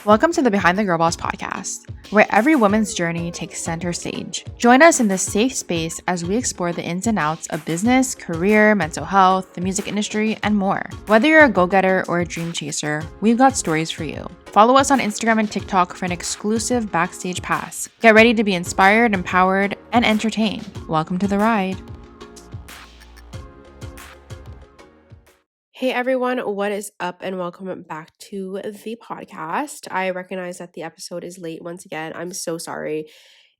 Welcome to the Behind the Girl Boss podcast, where every woman's journey takes center stage. Join us in this safe space as we explore the ins and outs of business, career, mental health, the music industry, and more. Whether you're a go-getter or a dream chaser, we've got stories for you. Follow us on Instagram and TikTok for an exclusive backstage pass. Get ready to be inspired, empowered, and entertained. Welcome to the ride. Hey everyone, what is up and welcome back to the podcast. I recognize that the episode is late once again. I'm so sorry.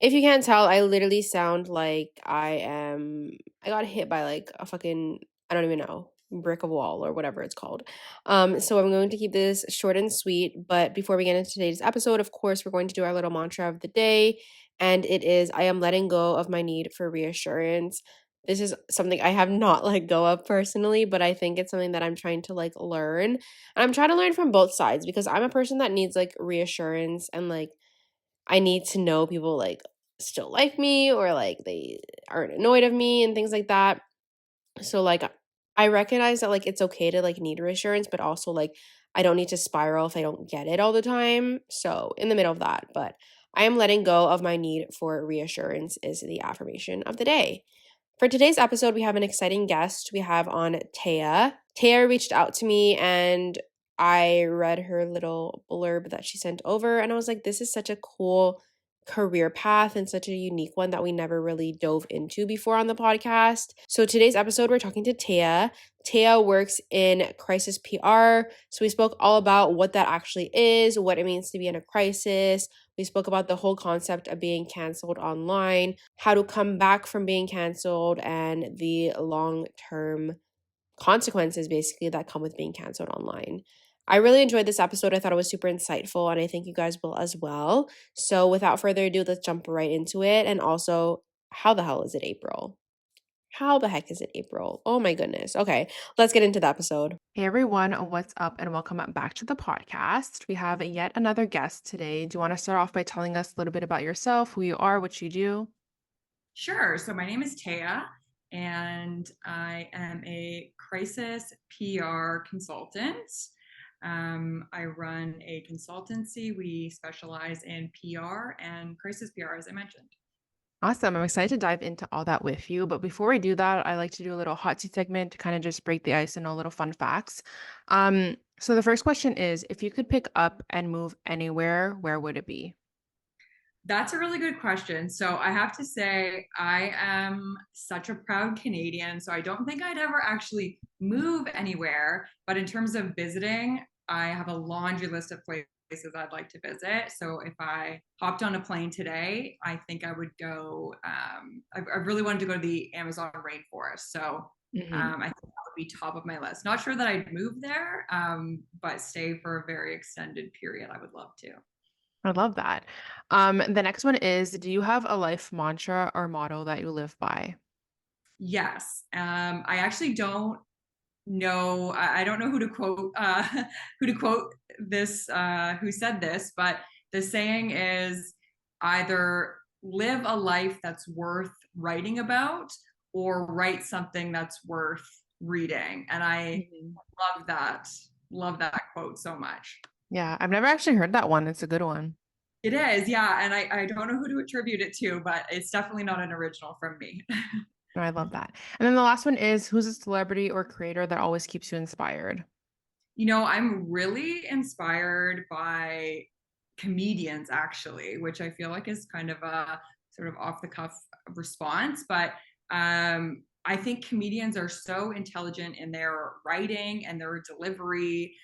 If you can't tell, I literally sound like I got hit by like a fucking, I don't even know, brick of wall or whatever it's called. So I'm going to keep this short and sweet, but before we get into today's episode, of course, we're going to do our little mantra of the day, and it is I am letting go of my need for reassurance. This is something I have not let go of personally, but I think it's something that I'm trying to like learn. And I'm trying to learn from both sides because I'm a person that needs like reassurance and like I need to know people like still like me or like they aren't annoyed of me and things like that. So like I recognize that like it's okay to like need reassurance, but also like I don't need to spiral if I don't get it all the time. So in the middle of that, but I am letting go of my need for reassurance is the affirmation of the day. For today's episode, we have an exciting guest. We have on Tieja. Tieja reached out to me and I read her little blurb that she sent over, and I was like, this is such a cool career path and such a unique one that we never really dove into before on the podcast. So today's episode, we're talking to Tieja. Tieja works in crisis PR. So we spoke all about what that actually is, what it means to be in a crisis. We spoke about the whole concept of being canceled online, how to come back from being canceled, and the long-term consequences basically that come with being canceled online. I really enjoyed this episode. I thought it was super insightful, and I think you guys will as well. So without further ado, let's jump right into it. And also, how the hell is it April? How the heck is it April? Oh my goodness. Okay, let's get into the episode. Hey everyone, what's up and welcome back to the podcast. We have yet another guest today. Do you want to start off by telling us a little bit about yourself, who you are, what you do? Sure. So my name is Tieja, and I am a crisis PR consultant. I run a consultancy. We specialize in PR and crisis PR, as I mentioned. Awesome. I'm excited to dive into all that with you. But before we do that, I like to do a little hot seat segment to kind of just break the ice and know little fun facts. So the first question is, if you could pick up and move anywhere, where would it be? That's a really good question. So I have to say, I am such a proud Canadian. So I don't think I'd ever actually move anywhere. But in terms of visiting, I have a laundry list of places I'd like to visit. So if I hopped on a plane today, I think I would go. I really wanted to go to the Amazon rainforest. So I think that would be top of my list. Not sure that I'd move there, but stay for a very extended period. I would love to. I love that. The next one is, do you have a life mantra or motto that you live by? Yes. I actually don't know. I don't know who to quote. Who to quote this? Who said this? But the saying is either live a life that's worth writing about, or write something that's worth reading. And I Mhm. love that. Love that quote so much. Yeah, I've never actually heard that one. It's a good one. It is, yeah. And I don't know who to attribute it to, but it's definitely not an original from me. No, I love that. And then the last one is, who's a celebrity or creator that always keeps you inspired? I'm really inspired by comedians, actually, which I feel like is kind of a sort of off the cuff response. But I think comedians are so intelligent in their writing and their delivery.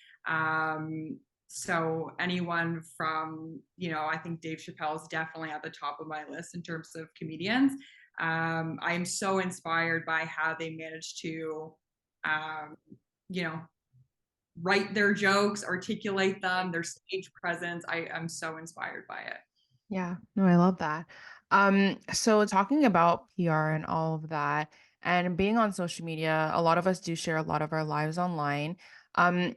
So anyone from, I think Dave Chappelle is definitely at the top of my list in terms of comedians. I am so inspired by how they manage to, um, you know, write their jokes, articulate them, their stage presence. I'm so inspired by it. Yeah, no, I love that. So talking about PR and all of that, and being on social media, a lot of us do share a lot of our lives online.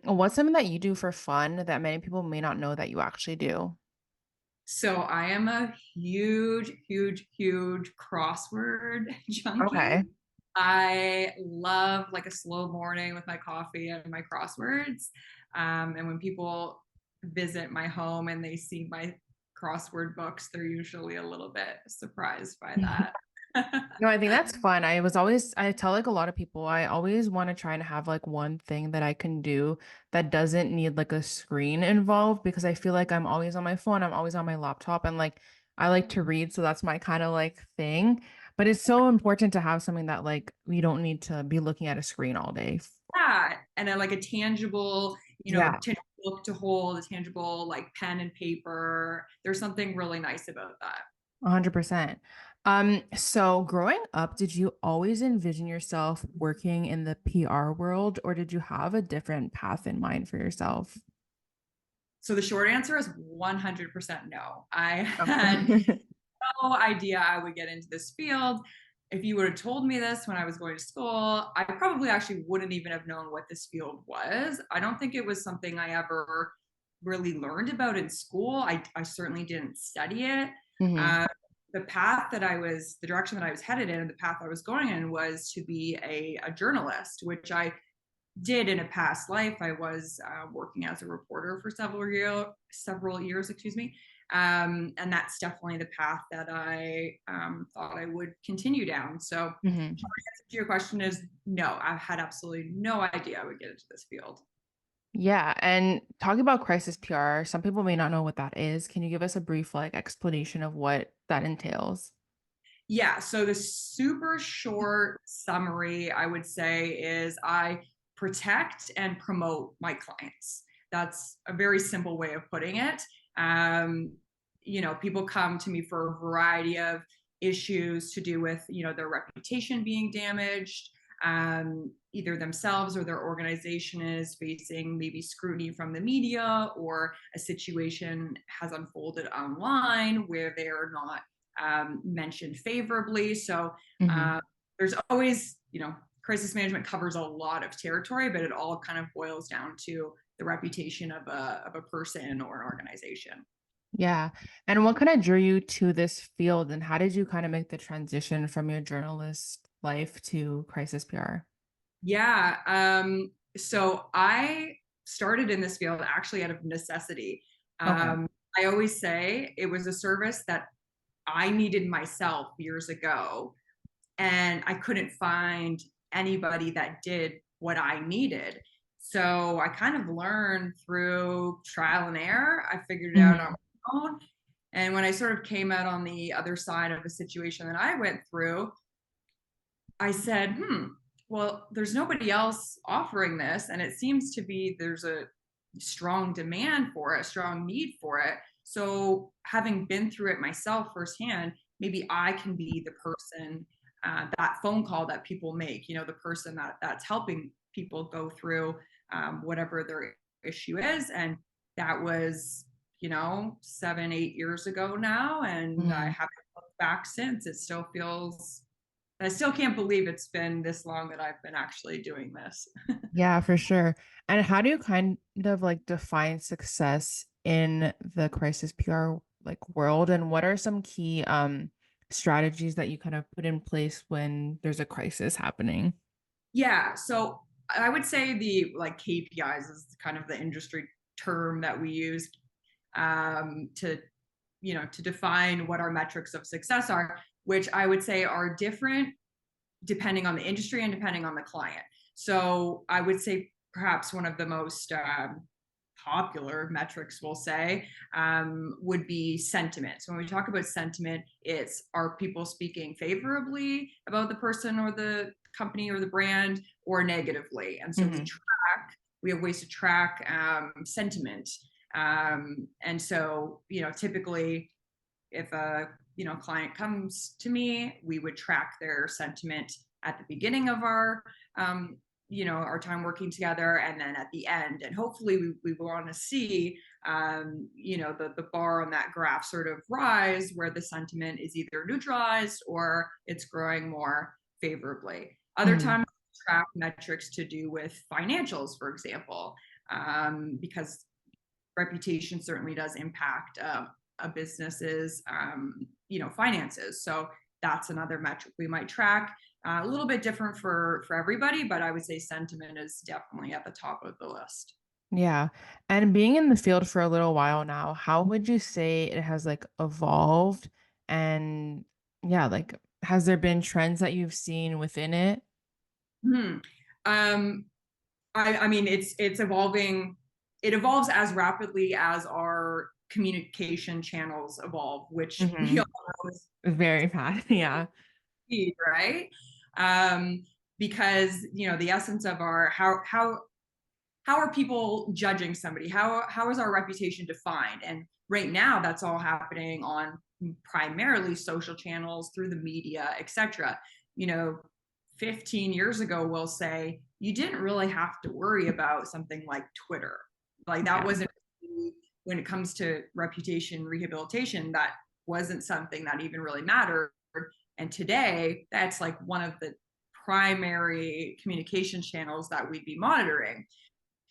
What's something that you do for fun that many people may not know that you actually do? So I am a huge, huge, huge crossword junkie. Okay. I love like a slow morning with my coffee and my crosswords. And when people visit my home and they see my crossword books, they're usually a little bit surprised by that. No, I think that's fun. I tell like a lot of people, I always want to try and have like one thing that I can do that doesn't need like a screen involved because I feel like I'm always on my phone, I'm always on my laptop, and like I like to read, so that's my kind of like thing. But it's so important to have something that like we don't need to be looking at a screen all day. Yeah, and then like a tangible, Yeah. tangible book to hold, a tangible like pen and paper. There's something really nice about that. 100%. So growing up, did you always envision yourself working in the PR world, or did you have a different path in mind for yourself? So the short answer is 100% no. I had Okay. no idea I would get into this field. If you would have told me this when I was going to school, I probably actually wouldn't even have known what this field was. I don't think it was something I ever really learned about in school. I certainly didn't study it. Hmm. Uh, the direction that I was headed in, and the path I was going in was to be a journalist, which I did in a past life. I was working as a reporter for several years, excuse me, and that's definitely the path that I thought I would continue down. So, Hmm. answer to your question is no. I had absolutely no idea I would get into this field. Yeah, and talking about crisis PR, some people may not know what that is. Can you give us a brief like explanation of what that entails? Yeah, so the super short summary I would say is I protect and promote my clients. That's a very simple way of putting it. Um, People come to me for a variety of issues to do with, their reputation being damaged, either themselves or their organization is facing maybe scrutiny from the media, or a situation has unfolded online where they're not mentioned favorably. So Hmm. uh, there's always, crisis management covers a lot of territory, but it all kind of boils down to the reputation of a person or an organization. Yeah. And what kind of drew you to this field, and how did you kind of make the transition from your journalist life to crisis PR? Yeah. So I started in this field actually out of necessity. Okay. I always say it was a service that I needed myself years ago, and I couldn't find anybody that did what I needed. So I kind of learned through trial and error. I figured it out on Hmm. my own. And when I sort of came out on the other side of the situation that I went through, I said, well, there's nobody else offering this. And it seems to be there's a strong demand for it, a strong need for it. So, having been through it myself firsthand, maybe I can be the person, that phone call that people make, the person that's helping people go through whatever their issue is. And that was, 7, 8 years ago now. And I Hmm. haven't looked back since. It still feels I still can't believe it's been this long that I've been actually doing this. Yeah, for sure. And how do you kind of like define success in the crisis PR like world? And what are some key strategies that you kind of put in place when there's a crisis happening? Yeah, so I would say the like KPIs is kind of the industry term that we use to define what our metrics of success are, which I would say are different depending on the industry and depending on the client. So I would say perhaps one of the most popular metrics, we'll say, would be sentiment. So when we talk about sentiment, it's are people speaking favorably about the person or the company or the brand, or negatively? And so Hmm. we have ways to track sentiment. And so, typically if a client comes to me, we would track their sentiment at the beginning of our time working together, and then at the end. And hopefully we want to see the bar on that graph sort of rise, where the sentiment is either neutralized or it's growing more favorably. Other Hmm. times track metrics to do with financials, for example, because reputation certainly does impact a business's finances. So that's another metric we might track. A little bit different for everybody, but I would say sentiment is definitely at the top of the list. Yeah. And being in the field for a little while now, how would you say it has like evolved? And yeah, like has there been trends that you've seen within it? Hmm. Um, I mean, it's evolving. It evolves as rapidly as our communication channels evolve, which we Hmm. all know is Very bad. Yeah. speed, right? Um, because the essence of our how are people judging somebody? How is our reputation defined? And right now, that's all happening on primarily social channels through the media, etc. You know, 15 years ago, we'll say you didn't really have to worry about something like Twitter. Like that Yeah. wasn't when it comes to reputation rehabilitation. That wasn't something that even really mattered. And today, that's like one of the primary communication channels that we'd be monitoring.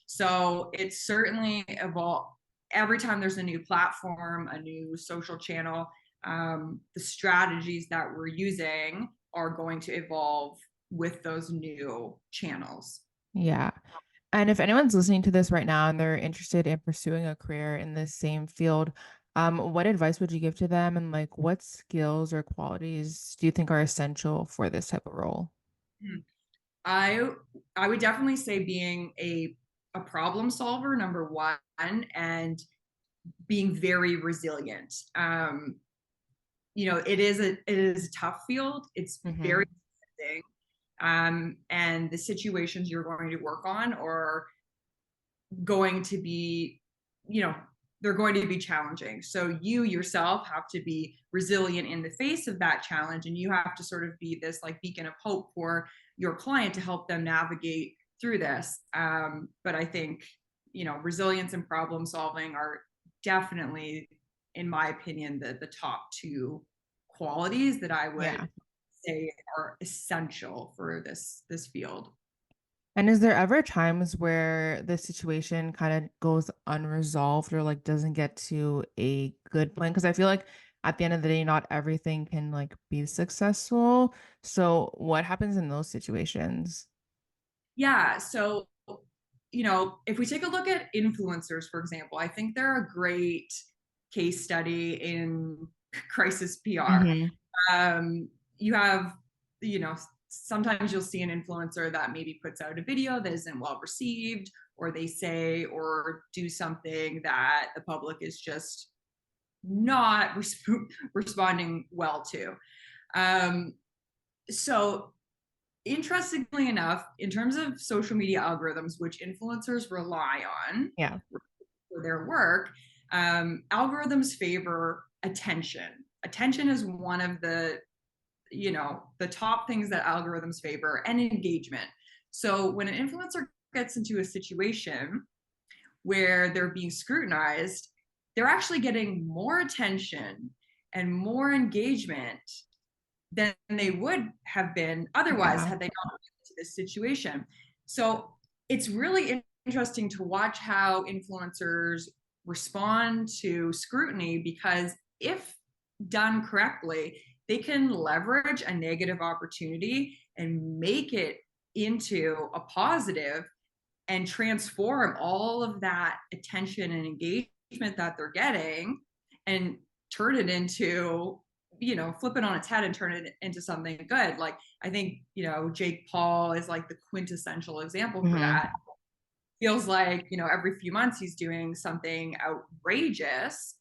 So it's certainly evolved. Every time there's a new platform, a new social channel, the strategies that we're using are going to evolve with those new channels. Yeah. And if anyone's listening to this right now and they're interested in pursuing a career in the same field, what advice would you give to them? And like, what skills or qualities do you think are essential for this type of role? I I would definitely say being a problem solver, number one, and being very resilient. It is a tough field. It's very Hmm. interesting. And the situations you're going to work on are going to be, you know, they're going to be challenging. So you yourself have to be resilient in the face of that challenge, and you have to sort of be this like beacon of hope for your client to help them navigate through this. But I think resilience and problem solving are definitely, in my opinion, the top two qualities that I Yeah. would say are essential for this field. And is there ever times where the situation kind of goes unresolved or like doesn't get to a good point? Because I feel like at the end of the day, not everything can like be successful. So what happens in those situations? Yeah. So, if we take a look at influencers, for example, I think they're a great case study in crisis PR. Hmm. You have, you know, sometimes you'll see an influencer that maybe puts out a video that isn't well received, or they say or do something that the public is just not responding well to. Um, so interestingly enough, in terms of social media algorithms, which influencers rely on Yeah. for their work, algorithms favor attention. Attention is one of the top things that algorithms favor, and engagement. So when an influencer gets into a situation where they're being scrutinized, they're actually getting more attention and more engagement than they would have been otherwise Yeah. had they not been into this situation. So it's really interesting to watch how influencers respond to scrutiny, because if done correctly, they can leverage a negative opportunity and make it into a positive and transform all of that attention and engagement that they're getting and turn it into, flip it on its head and turn it into something good. Like I think, Jake Paul is like the quintessential example for Hmm. that. Feels like, every few months he's doing something outrageous,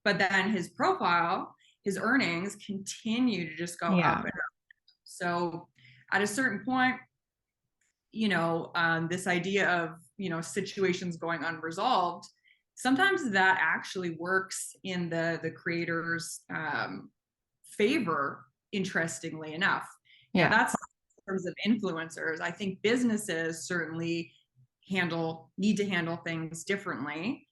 but then his profile, his earnings continue to just go up Yeah. and up. So at a certain point, this idea of situations going unresolved, sometimes that actually works in the creator's favor. Interestingly enough, Yeah. that's in terms of influencers. I think businesses certainly need to handle things differently,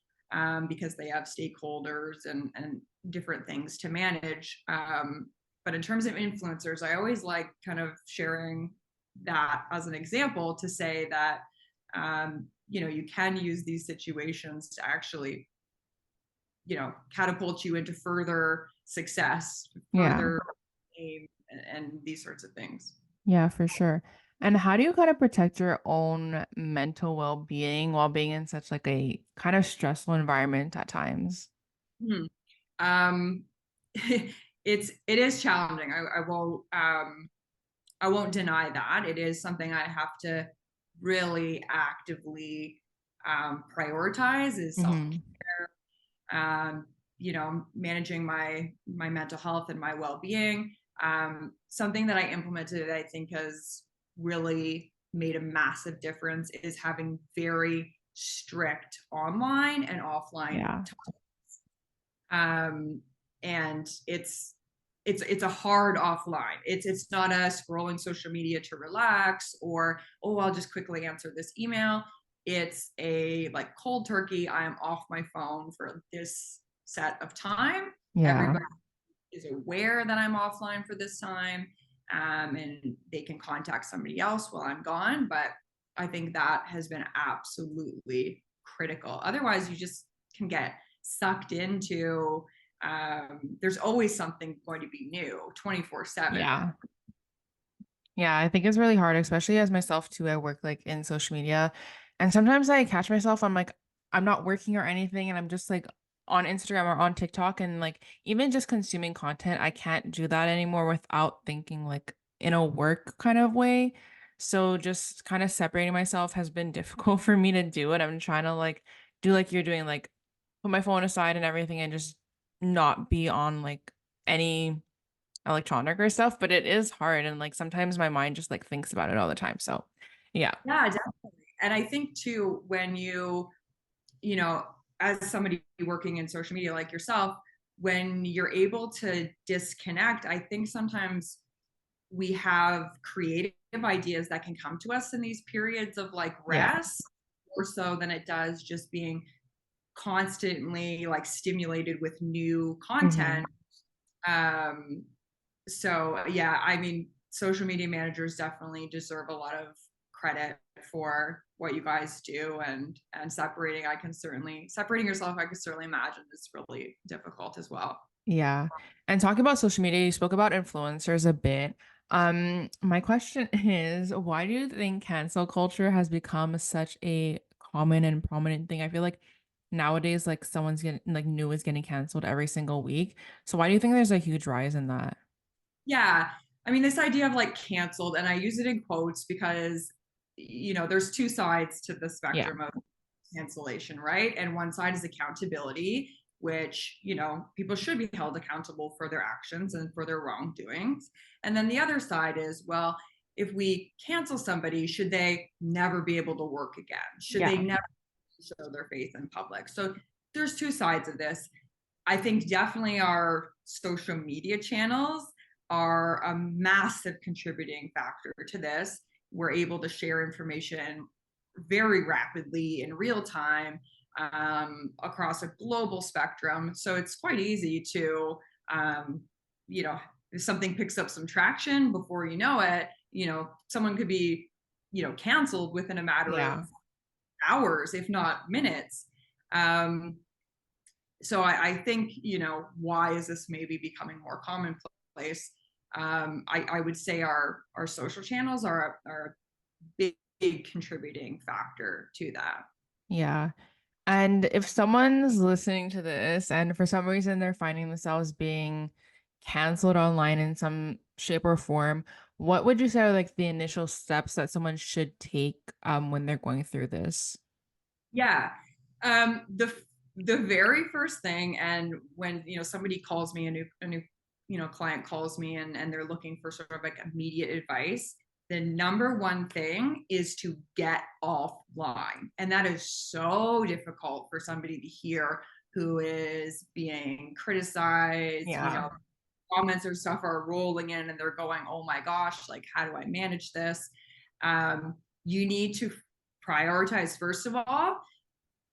because they have stakeholders and different things to manage. But in terms of influencers, I always like kind of sharing that as an example to say that you can use these situations to actually catapult you into further success, Yeah. further aim, and these sorts of things. Yeah, for sure. And how do you kind of protect your own mental well-being while being in such like a kind of stressful environment at times? Hmm. Um, it is challenging. I won't deny that. It is something I have to really actively prioritize is Hmm. self-care, managing my mental health and my well-being. Something that I implemented that I think has really made a massive difference is having very strict online and offline Yeah. um, and it's a hard offline. It's not a scrolling social media to relax or oh I'll just quickly answer this email. It's a like cold turkey. I am off my phone for this set of time. Yeah. Everybody is aware that I'm offline for this time, and they can contact somebody else while I'm gone. But I think that has been absolutely critical. Otherwise, you just can get sucked into there's always something going to be new 24/7. Yeah. Yeah, I think it's really hard, especially as myself too. I work like in social media, and sometimes I catch myself, I'm like, I'm not working or anything, and I'm just like on Instagram or on TikTok, and like even just consuming content, I can't do that anymore without thinking like in a work kind of way. So just kind of separating myself has been difficult for me to do it. I'm trying to like do like you're doing, like put my phone aside and everything and just not be on like any electronic or stuff, but it is hard and like sometimes my mind just like thinks about it all the time. So, yeah. Yeah, definitely. And I think too, when you know, as somebody working in social media like yourself, when you're able to disconnect, I think sometimes we have creative ideas that can come to us in these periods of like Yeah. rest more so than it does just being constantly like stimulated with new Hmm. content. Um, so yeah, I mean, social media managers definitely deserve a lot of credit for what you guys do and separating. Separating yourself, I can certainly imagine is really difficult as well. Yeah. And talking about social media, you spoke about influencers a bit. My question is, why do you think cancel culture has become such a common and prominent thing? I feel like nowadays, like someone's getting like new is getting canceled every single week. So why do you think there's a huge rise in that? Yeah. I mean, this idea of like canceled, and I use it in quotes because, there's two sides to the Yeah. spectrum of cancellation, right? And one side is accountability, which, people should be held accountable for their actions and for their wrongdoings. And then the other side is, well, if we cancel somebody, should they never be able to work again? Should they Yeah. never show their faith in public? So there's two sides of this. I think definitely our social media channels are a massive contributing factor to this. We're able to share information very rapidly in real time across a global spectrum. So it's quite easy to, um, if something picks up some traction before you know it, someone could be, canceled within a matter Yeah. of hours, if not minutes. Um, so I think, why is this maybe becoming more commonplace? I would say our social channels are a big contributing factor to that. Yeah. And if someone's listening to this and for some reason they're finding themselves being canceled online in some shape or form, what would you say are like the initial steps that someone should take when they're going through this? Yeah. The very first thing, and when somebody calls me, a new client calls me and they're looking for sort of like immediate advice, the number one thing is to get offline. And that is so difficult for somebody to hear who is being criticized, Yeah. comments or stuff are rolling in and they're going, oh my gosh, like how do I manage this? You need to prioritize, first of all,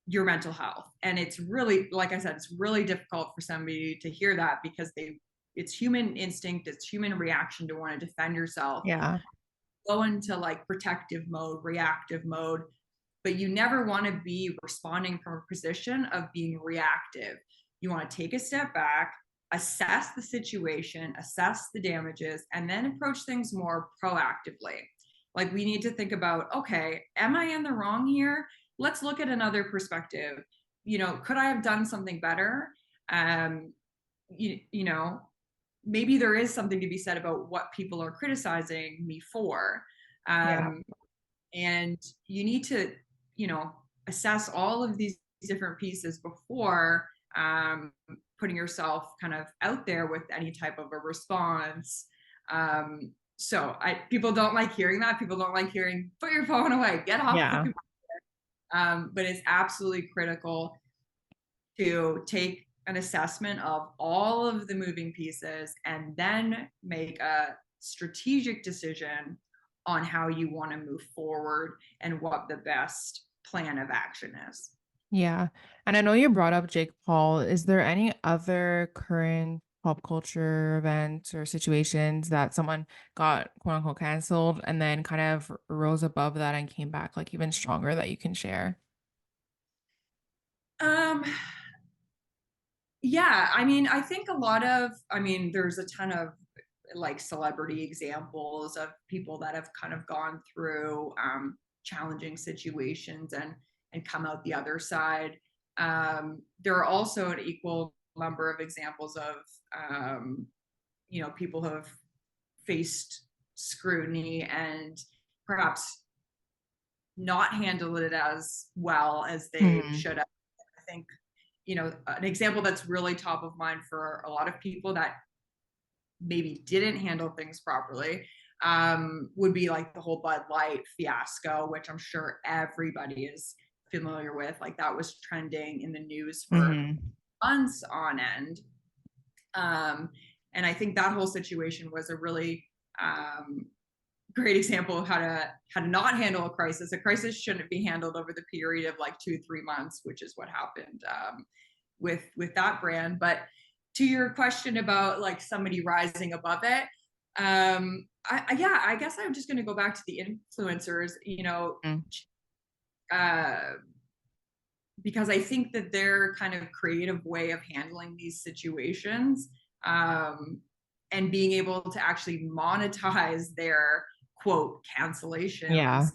your mental health. And it's really, like I said, it's really difficult for somebody to hear that because it's human instinct, it's human reaction to want to defend yourself, Yeah. go into like protective mode, reactive mode, but you never want to be responding from a position of being reactive. You want to take a step back, assess the situation, assess the damages, and then approach things more proactively. Like, we need to think about, okay, am I in the wrong here? Let's look at another perspective. Could I have done something better? Um, you know, maybe there is something to be said about what people are criticizing me for. Yeah. And you need to, assess all of these different pieces before putting yourself kind of out there with any type of a response. So people don't like hearing that. People don't like hearing, put your phone away, get off the Yeah. computer. But it's absolutely critical to take an assessment of all of the moving pieces and then make a strategic decision on how you want to move forward and what the best plan of action is. Yeah. And I know you brought up Jake Paul. Is there any other current pop culture events or situations that someone got quote unquote canceled and then kind of rose above that and came back like even stronger that you can share? Um, yeah, I mean, I think there's a ton of like celebrity examples of people that have kind of gone through challenging situations and come out the other side. There are also an equal number of examples of people who have faced scrutiny and perhaps not handled it as well as they Hmm. should have. I think an example that's really top of mind for a lot of people that maybe didn't handle things properly would be like the whole Bud Light fiasco, which I'm sure everybody is familiar with. Like, that was trending in the news for Hmm. months on end. And I think that whole situation was a really great example of how to not handle a crisis. A crisis shouldn't be handled over the period of like 2-3 months, which is what happened with that brand. But to your question about like somebody rising above it, I guess I'm just going to go back to the influencers, uh, because I think that their kind of creative way of handling these situations and being able to actually monetize their quote Yeah. cancellations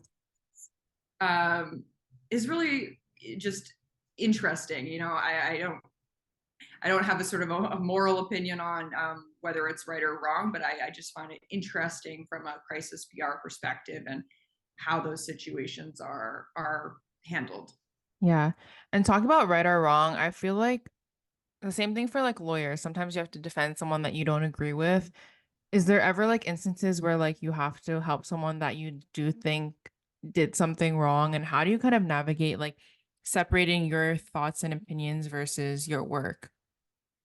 is really just interesting. I don't have a sort of a moral opinion on whether it's right or wrong, but I just find it interesting from a crisis PR perspective and how those situations are handled. Yeah. And talk about right or wrong. I feel like the same thing for like lawyers. Sometimes you have to defend someone that you don't agree with. Is there ever like instances where like you have to help someone that you do think did something wrong? And how do you kind of navigate like separating your thoughts and opinions versus your work?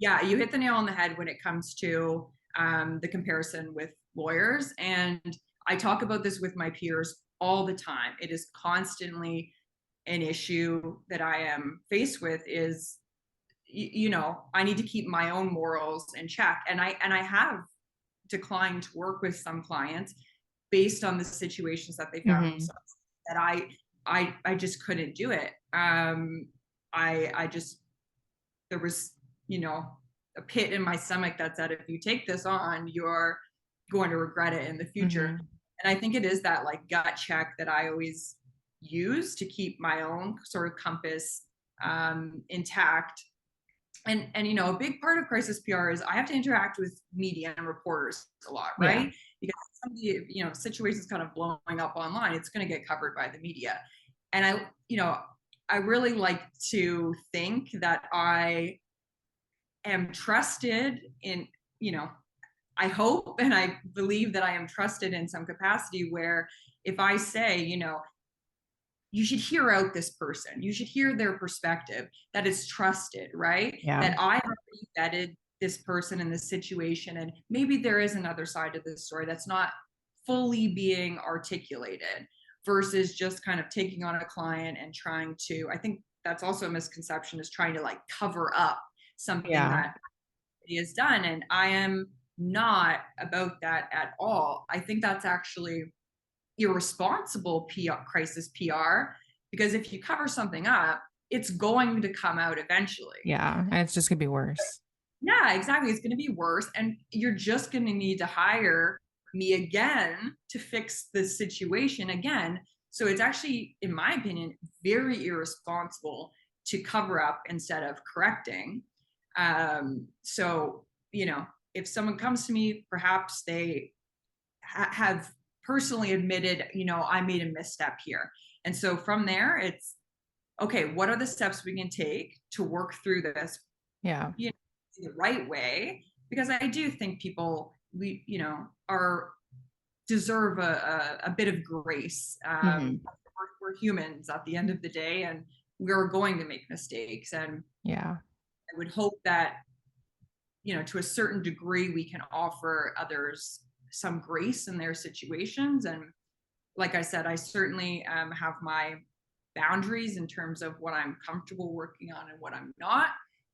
Yeah, you hit the nail on the head when it comes to the comparison with lawyers. And I talk about this with my peers all the time. It is constantly an issue that I am faced with is, I need to keep my own morals in check. And I have declined to work with some clients based on the situations that they found Hmm. themselves that I just couldn't do it. I just there was, a pit in my stomach that said, if you take this on, you're going to regret it in the future. Hmm. And I think it is that like gut check that I always use to keep my own sort of compass intact. And a big part of crisis PR is I have to interact with media and reporters a lot, Yeah. right? Because somebody, situations kind of blowing up online, it's going to get covered by the media. And I really like to think that I am trusted in, I hope and I believe that I am trusted in some capacity where if I say, you should hear out this person, you should hear their perspective, that it's trusted, right? Yeah. That I have vetted this person in this situation, and maybe there is another side to this story that's not fully being articulated versus just kind of taking on a client and trying to, I think that's also a misconception, is trying to like cover up something Yeah. that he has done. And I am not about that at all. I think that's actually irresponsible PR, crisis PR, because if you cover something up, it's going to come out eventually. Yeah. And it's just gonna be worse. Yeah, exactly. It's going to be worse. And you're just going to need to hire me again to fix the situation again. So it's actually, in my opinion, very irresponsible to cover up instead of correcting. So, you know, if someone comes to me, perhaps they have personally admitted, you know, I made a misstep here. And so from there, it's okay, what are the steps we can take to work through this, Yeah. you know, the right way? Because I do think people, we, you know, are deserve a bit of grace. We're humans at the end of the day, and we're going to make mistakes. And Yeah. I would hope that, you know, to a certain degree, we can offer others some grace in their situations. And like I said, I certainly have my boundaries in terms of what I'm comfortable working on and what I'm not.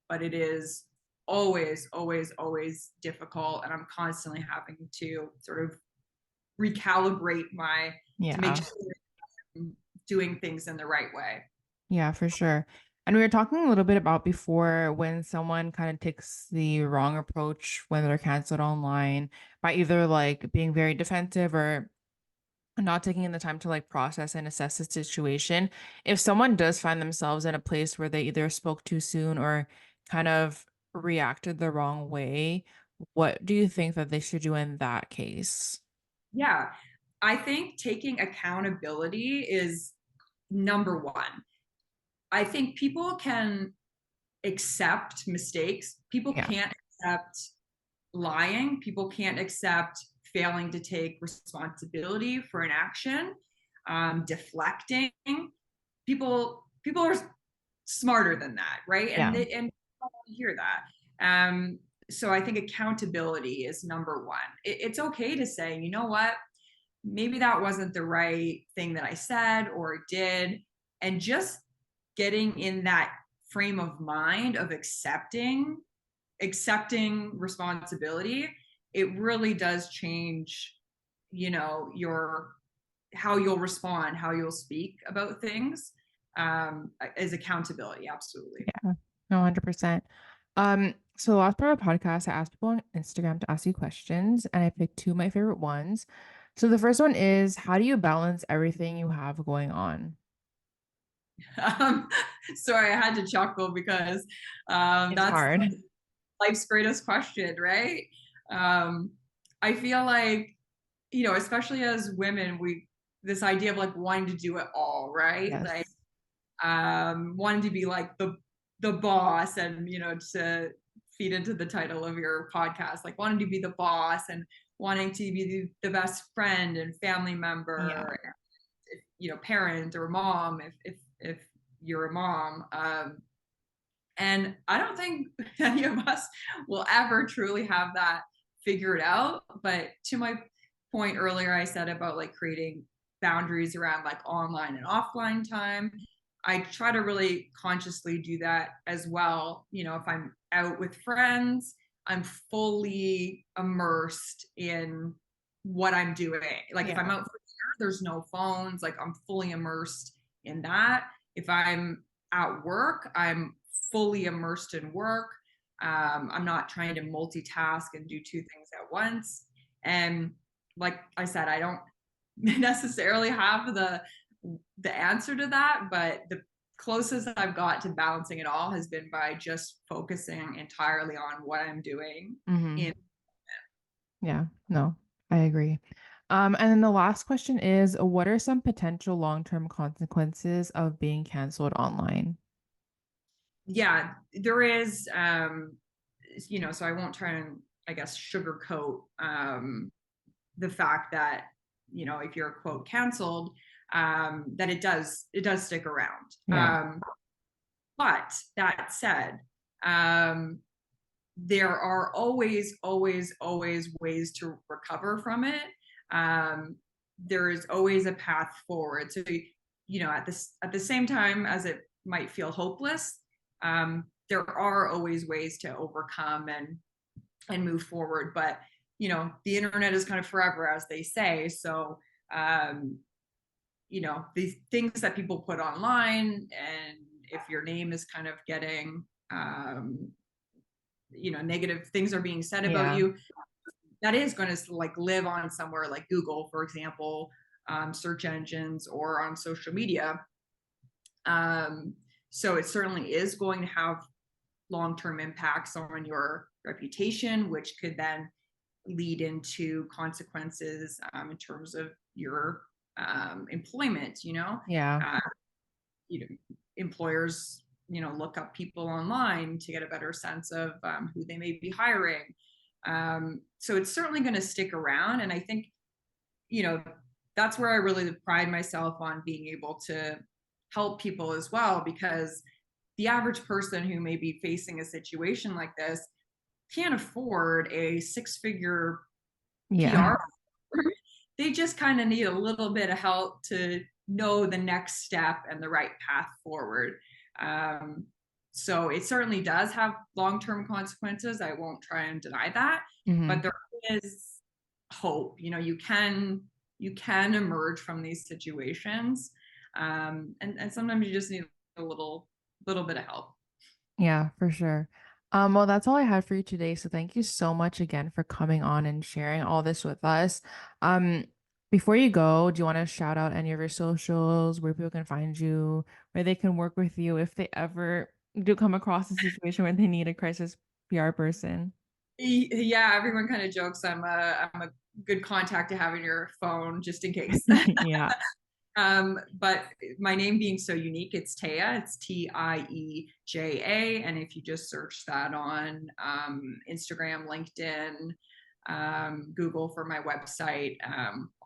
But it is always, always, always difficult. And I'm constantly having to sort of recalibrate to make Yeah. sure I'm doing things in the right way. Yeah, for sure. And we were talking a little bit about before when someone kind of takes the wrong approach when they're canceled online by either like being very defensive or not taking in the time to like process and assess the situation. If someone does find themselves in a place where they either spoke too soon or kind of reacted the wrong way, what do you think that they should do in that case? Yeah. I think taking accountability is number one. I think people can accept mistakes. People Yeah. can't accept lying. People can't accept failing to take responsibility for an action, deflecting. People are smarter than that, right? Yeah. And people want to hear that. So I think accountability is number one. It's okay to say, you know what, maybe that wasn't the right thing that I said or did, and just getting in that frame of mind of accepting responsibility. It really does change, you know, your how you'll respond, how you'll speak about things. Is accountability, absolutely. Yeah. No, 100%. So the last part of the podcast, I asked people on Instagram to ask you questions, and I picked two of my favorite ones. So the first one is, how do you balance everything you have going on? um, Sorry, I had to chuckle because It's that's hard. life's greatest question, right? um, I feel like, you know, especially as women, we this idea of like wanting to do it all, right? Like Yes. wanting to be like the boss, and you know, to feed into the title of your podcast, like wanting to be the boss and wanting to be the best friend and family Yeah. member, if, you know, parent or mom, if you're a mom. And I don't think any of us will ever truly have that figured out. But to my point earlier, I said about like creating boundaries around like online and offline time. I try to really consciously do that as well. You know, if I'm out with friends, I'm fully immersed in what I'm doing. Like if I'm Yeah. out for dinner, there's no phones, like I'm fully immersed in that. If I'm at work, I'm fully immersed in work. I'm not trying to multitask and do two things at once. And like I said, I don't necessarily have the answer to that, but the closest I've got to balancing it all has been by just focusing entirely on what I'm doing Hmm. in. Yeah. No, I agree. And then the last question is, what are some potential long-term consequences of being canceled online? Yeah, there is, you know, so I won't try and, I guess, sugarcoat the fact that, you know, if you're quote canceled, that it does stick around. Yeah. But that said, um, there are always, always, always ways to recover from it. Um, there is always a path forward. So, you know, at the same time as it might feel hopeless, there are always ways to overcome and move forward. But you know, the internet is kind of forever, as they say. So, um, you know, the things that people put online, and if your name is kind of getting, you know, negative things are being said about Yeah. you, that is going to like live on somewhere like Google, for example, search engines, or on social media. So it certainly is going to have long-term impacts on your reputation, which could then lead into consequences in terms of your employment. Yeah. Uh, you know, employers, look up people online to get a better sense of who they may be hiring. So it's certainly going to stick around. And I think, that's where I really pride myself on being able to help people as well, because the average person who may be facing a situation like this can't afford a six-figure Yeah. PR. They just kind of need a little bit of help to know the next step and the right path forward. So it certainly does have long-term consequences. I won't try and deny that, but there is hope. You can emerge from these situations, and sometimes you just need a little bit of help. Yeah, for sure. Well, that's all I had for you today. So thank you so much again for coming on and sharing all this with us. Um, Before you go, do you want to shout out any of your socials, where people can find you, where they can work with you if they ever do come across a situation where they need a crisis PR person? Yeah, everyone kind of jokes I'm a good contact to have in your phone just in case. Yeah. But my name being so unique, it's Tieja. It's Tieja. And if you just search that on Instagram, LinkedIn, Google for my website,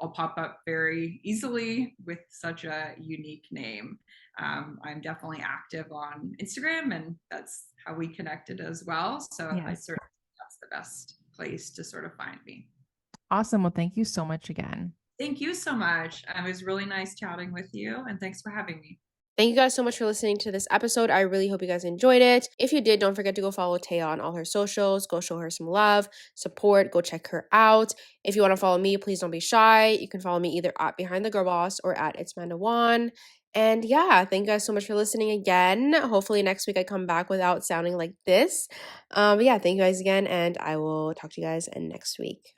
I'll pop up very easily with such a unique name. I'm definitely active on Instagram, and that's how we connected as well. So I Yes. certainly think that's the best place to sort of find me. Awesome. Well, thank you so much again. Thank you so much. It was really nice chatting with you, and thanks for having me. Thank you guys so much for listening to this episode. I really hope you guys enjoyed it. If you did, don't forget to go follow Taya on all her socials. Go show her some love, support, go check her out. If you want to follow me, please don't be shy. You can follow me either at Behind the Girl Boss or at It's Manda Wan. And yeah, thank you guys so much for listening again. Hopefully next week I come back without sounding like this. But yeah, thank you guys again, and I will talk to you guys next week.